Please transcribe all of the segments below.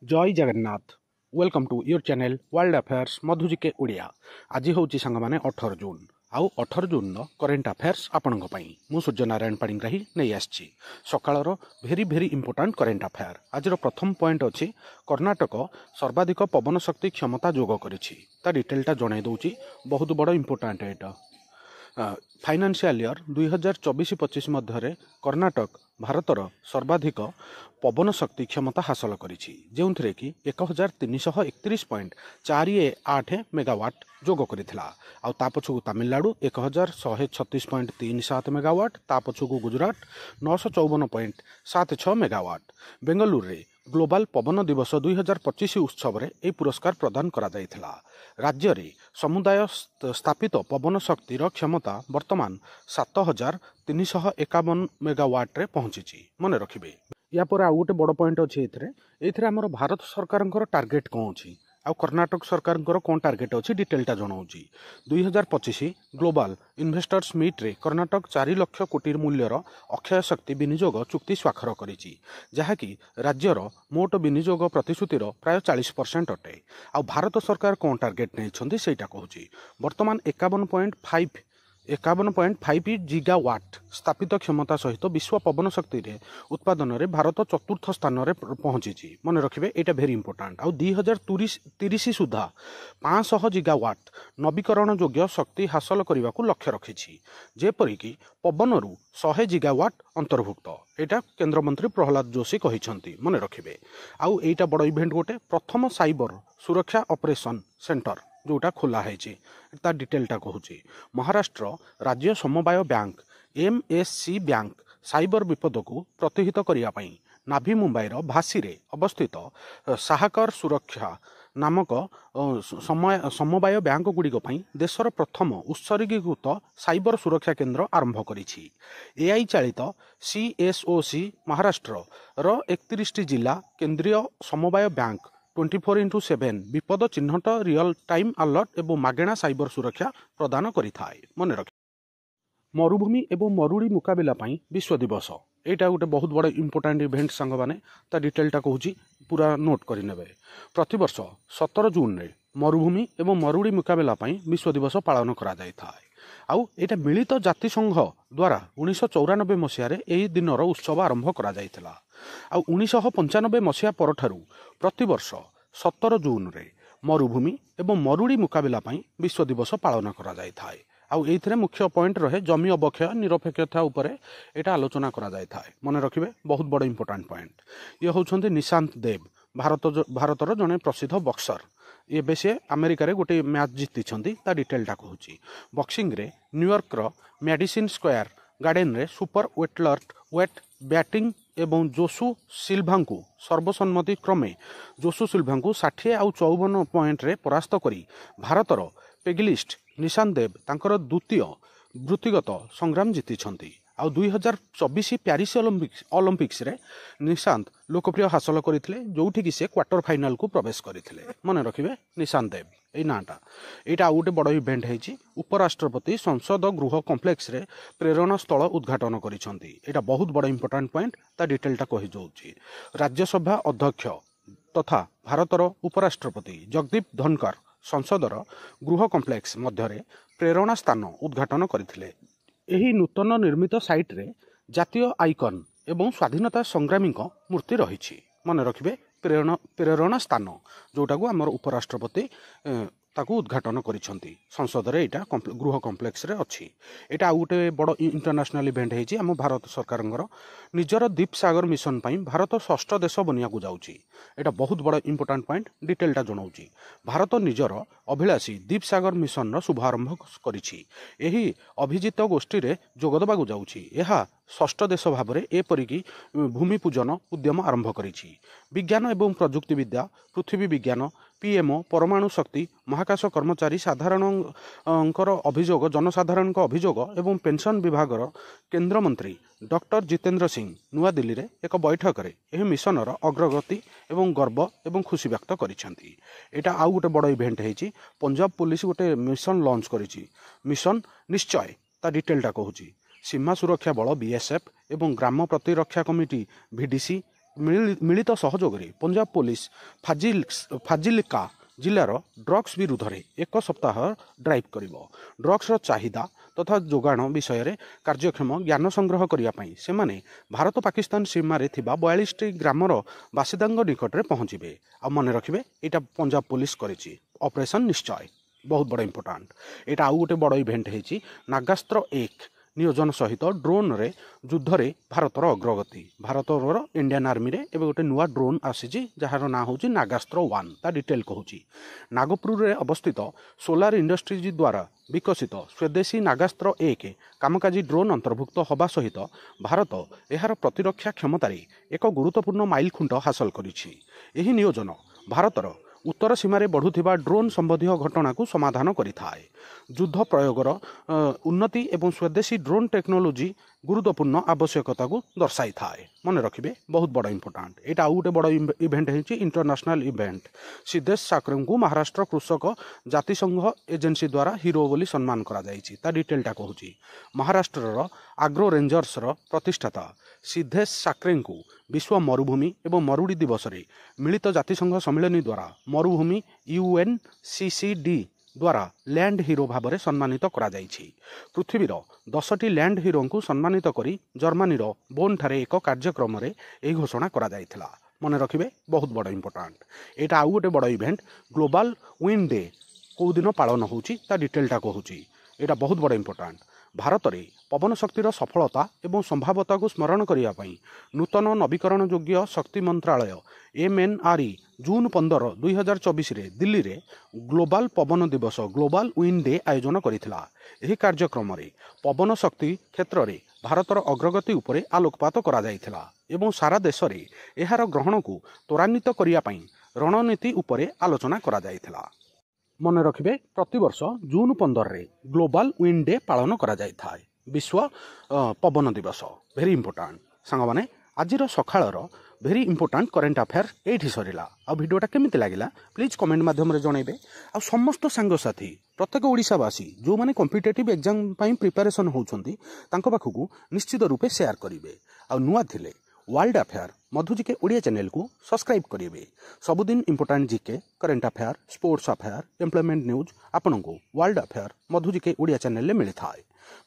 जय Jagannath. Welcome to your channel world affairs Madhu GK Odia. आज हूँ सांग मैंने 18 जून आउ 18 जून करेन्ट अफेयर्स आपण मु सूर्यनारायण पाणिग्राही नहीं आसी सकाळर भेरी भेरी इंपोर्टाट करेन्ट अफेयर। आज प्रथम पॉइंट अच्छी कर्णाटक सर्वाधिक पवन शक्ति क्षमता जोग कर डिटेलटा जन दूची। बहुत बड़ इंपोर्टाट एटा फाइनेंशियल ईयर 2024-25 मध्य कर्णाटक भारतर सर्वाधिक पवन शक्ति क्षमता हासिल करिछि, जोंथिरे कि 1331.48 मेगावाट जोग करिथिला। आउ ता पछकु तमिलनाडु 1136.37 मेगावाट, ता पछकु गुजरात 954.76 मेगावाट। बेंगलुरु रे ग्लोबल पवन दिवस 2025 उत्सव रे ए पुरस्कार प्रदान करा जायथिला। राज्य रे समुदाय स्थापित पवन शक्तिर क्षमता वर्तमान 7351 मेगावाट रे पहुंची। मन रखिबे या पर आउ गोटे बड़ पॉइंट अच्छे एथिरे हमर भारत सरकार टार्गेट कौन अच्छी आ कर्णाटक सरकार कौन टार्गेट अच्छी डिटेलटा जनाऊँगी। 2025 ग्लोबल इन्वेस्टर्स मीट रे कर्णाटक 4 लाख कोटी मूल्यर अक्षय शक्ति विनियोग चुक्ति स्वाक्षर करिछि, जहाँकि राज्यर मोट विनियोग प्रतिश्रुतिर प्राय 40% अटे। आ भारत सरकार कौन टार्गेट नहीं सेटा कहूँ। वर्तमान 51.5 जिगावाट स्थापित क्षमता सहित विश्व पवन शक्ति रे उत्पादन रे भारत चतुर्थ स्थान रे पहुंची। मन रखिबे एटा भेरी इंपोर्टाट। आ 2030 सुधा 500 जिगावाट नवीकरण योग्य शक्ति हासिल करने को लक्ष्य रखिछि, जेपरिक पवनरु 100 जिगावाट अंतर्भुक्त। एटा केंद्र मंत्री प्रहलाद जोशी कहिसंती। मन रखिबे आउ एटा बड़ इवेंट गोटे प्रथम साइबर सुरक्षा ऑपरेशन सेंटर जोटा खोला है डिटेलटा कहूँ। महाराष्ट्र राज्य समवाय बैंक MSC बैंक साइबर विपद को प्रतिहित करने नाभि मुंबईर भासी रे अवस्थित साहकर सुरक्षा नामक समवाय बैंक गुड़िक देशर प्रथम उत्सर्गीकृत साइबर सुरक्षा केंद्र आरंभ करिछि। AI चालित CSOC महाराष्ट्र 31 जिला केंद्रीय समवाय बैंक 24/7 विपद चिन्हट रियल टाइम अलर्ट एवं मागेणा साइबर सुरक्षा प्रदान करिथाय। मन रख मरुभूमि एवं मरुड़ी मुकाबला विश्व दिवस एटा गोटे बहुत बड़ इंपोर्टाट इवेंट सांग मैंने डिटेलटा कहूँ पूरा नोट करें। प्रतिवर्ष 17 जून रे मरुभूमि एवं मरुड़ी मुकाबला विश्व दिवस पालन करा जाय थाए। आउ एटा मिलित जातिसंघ द्वारा 1994 मसीह यही दिनर उत्सव आरंभ करा जायथिला। आउ 1995 मसीहा परठारु प्रतिवर्ष 17 जून रे मरुभूमि एवं मरुड़ी मुकाबला विश्व दिवस पालन करा जाय थाए। आउ एथिरे मुख्य पॉइंट रहे जमी अवक्षय निरपेक्षता उपरे एटा आलोचना करा जाय थाए। मन रखिबे बहुत बड़ इंपोर्टाट पॉइंट। ये होउछन्ति निशांत देव भारतर जने प्रसिद्ध बक्सर। ये से अमेरिका रे गोटे मैच जीति डिटेलटा कहूँ। बॉक्सिंग रे न्यूयॉर्क रो मेडिसिन स्क्वायर गार्डन रे सुपर वेट बैटिंग एवं जोशु सिल्भा को सर्वसम्मति क्रमे जोशु सिल्भा को 60 आउ 54 पॉइंट रे परास्त करी भारतर पेगिलिस्ट निशांत देव तांकर द्वितीय वृत्तिगत संग्राम जीति। आउ 2024 प्यारिस ओलंपिक्स रे निशांत लोकप्रिय हासिल करथिले, जोठी कि से क्वार्टर फाइनल को प्रवेश करथिले। मन रखिबे निशांत देव ए नाटा। एटा गोटे बड़ इवेंट है। उपराष्ट्रपति संसद गृह कॉम्प्लेक्स रे प्रेरणा स्थल उद्घाटन करिसंती। एटा बहुत बड़ इंपोर्टाट पॉइंट डिटेलटा कहि जाउची। राज्यसभा अध्यक्ष तथा भारतर उपराष्ट्रपति जगदीप धनकर संसदर गृह कॉम्प्लेक्स मध्य प्रेरणा स्थान उद्घाटन करथिले। एही नूतन निर्मित साइट रे जातीय आइकन एवं स्वाधीनता संग्रामी मूर्ति रही। मन रखिबे प्रेरणा स्थान जोटा को आमर उपराष्ट्रपति ताकू उद्घाटन करिसंती संसद रे। एटा गृह कॉम्प्लेक्स रे अछि। एटा गोटे बड़ इंटरनेशनल इवेंट है। आम भारत सरकार निजर दीप सागर मिशन भारत 6ठ देश बनिया को जाउची। एटा बहुत बड़ इंपोर्टाट पॉइंट डिटेलटा जनाऊँगी। भारत निजर अभिलाषी दीप सागर मिशन रो शुभारंभ करिछि। एही अभिजित गोष्ठी रे जोगदबा को जाउची। एहा 6ठ देश भाव में एपरिकी भूमि पूजन उद्यम आरंभ करिछि। विज्ञान एवं प्रजुक्ति विद्या, पृथ्वी विज्ञान, PMO, परमाणु शक्ति, महाकाश कर्मचारी साधारणकर अभियोग, जनसाधारण अभियोग एवं पेंशन विभागर केंद्र मंत्री डॉक्टर जितेंद्र सिंह नुआ दिल्ली रे एक बैठक रे एही मिशनर अग्रगति एवं गर्व एवं खुशी व्यक्त करिसेंती। एटा आउ गोटे बड़ इवेंट है। पंजाब पुलिस गोटे मिशन लॉन्च करिछि। मिशन निश्चय ता डिटेलटा कहूँ। सीमा सुरक्षा बल BSF एवं ग्राम प्रतिरक्षा कमिटी VDC मिलित सहयोग पंजाब पुलिस फाजिल्का जिलार ड्रग्स विरुद्ध में 1 सप्ताह ड्राइव कर ड्रग्स चाहिदा तथा जोगाण विषय में कार्यक्षम ज्ञान संग्रह करने से भारत पाकिस्तान सीमा रे थिबा 42 ग्रामर बासिदा निकट में पहुँचे आ मन रखिए यहाँ पंजाब पुलिस करिछि ऑपरेशन निश्चय बहुत बड़ा इंपोर्टाट यहाँ आउ गोटे बड़ इवेंट है नागास्त्र 1 नियोजन सहित ड्रोन रे युद्ध रे भारतर अग्रगति भारतर इंडियन आर्मी रे एबे गोटे नुआ ड्रोन आसी जार ना हूँ नागास्त्र 1 ता डिटेल कहूँ नागपुर रे अवस्थित सोलार इंडस्ट्रीज द्वारा विकसित स्वदेशी नागास्त्र 1 कामकाजी ड्रोन अंतर्भुक्त होगा सहित भारत यार प्रतिरक्षा क्षमतार एक गुरुत्वपूर्ण माइल खुंट हासिल करिछि। एही नियोजन भारतर उत्तर सीमार बढ़ुवा ड्रोन संबंधी घटना को समाधान करिथाए। युद्ध प्रयोगर उन्नति एवं स्वदेशी ड्रोन टेक्नोलोजी गुरुत्वपूर्ण आवश्यकता को दर्शाई थाए। मन रखिए बहुत बड़ा इंपोर्टाट यहाँ आउ गोटे बड़ इवेंट है इंटरनेशनल इवेंट सिद्धेश साकरे को महाराष्ट्र कृषक जातिसंघ एजेंसी द्वारा हिरो बोली सम्मान करा जायछि। ता डिटेलटा कहूँ महाराष्ट्र आग्रो रेंजर्स प्रतिष्ठाता सिद्धेश साकरे को विश्व मरुभूमि एवं मरुड़ी दिवस रे मिलित जातिसंघ सम्मेलन द्वारा मरुभूमि UNCCD द्वारा लैंड हीरो भाव में सम्मानित करा जायछि। पृथ्वीर 10टी लैंड हीरो को सम्मानित करी जर्मनी बोन ठारे एक कार्यक्रम रे यह घोषणा करा जायथिला। मन रखिए बहुत बड़ इंपोर्टाट यहाँ आउ गोटे बड़ इवेंट ग्लोबल विंड डे कौ दिन पालन होउछि ता डिटेलटा कहूँ यहाँ बहुत बड़ इंपोर्टाट भारत में पवन शक्तिर सफलता एवं संभाव्यता को स्मरण करने नूतन नवीकरण योग्य शक्ति मंत्रालय MNRE जून 15, 2024 रे दिल्ली रे ग्लोबल पवन दिवस ग्लोबल विंड डे आयोजन करिथिला। एही कार्यक्रम रे पवन शक्ति क्षेत्र रे भारतर अग्रगति उपरे आलोकपात करा जायथिला एवं सारा देश रे एहार ग्रहण को त्वरान्वित करिया पई रणनीति उपरे आलोचना करा जायथिला। मन रखिए प्रतिवर्ष जून 15 रे ग्लोबल विंड डे पालन करा जायथाय विश्व पवन दिवस। भेरी इंपोर्टाट सांग माने आजिर सखाळर भेरी इंपोर्टाट करेन्ट अफेयर एठी सरिला। आ वीडियोटा केमिति लागिला प्लीज कमेंट माध्यम रे जणैबे। आ समस्त सांगसाथी प्रत्येक ओडिशावासी जो माने कॉम्पिटिटिव एग्जाम पई प्रिपरेशन होउछंती तांको पाखकू निश्चित रूपे शेयर करिवे। आ नुआ थिले world affair Madhu GK Odia channel को सब्सक्राइब करिवे। सबुदिन important GK current affair sports affair employment news आपन को world affair Madhu GK Odia channel ले मिली थाए।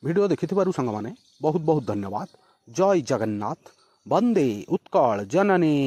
वीडियो देखिथिबारु संग माने बहुत बहुत धन्यवाद। जय जगन्नाथ। वंदे उत्कल जननी।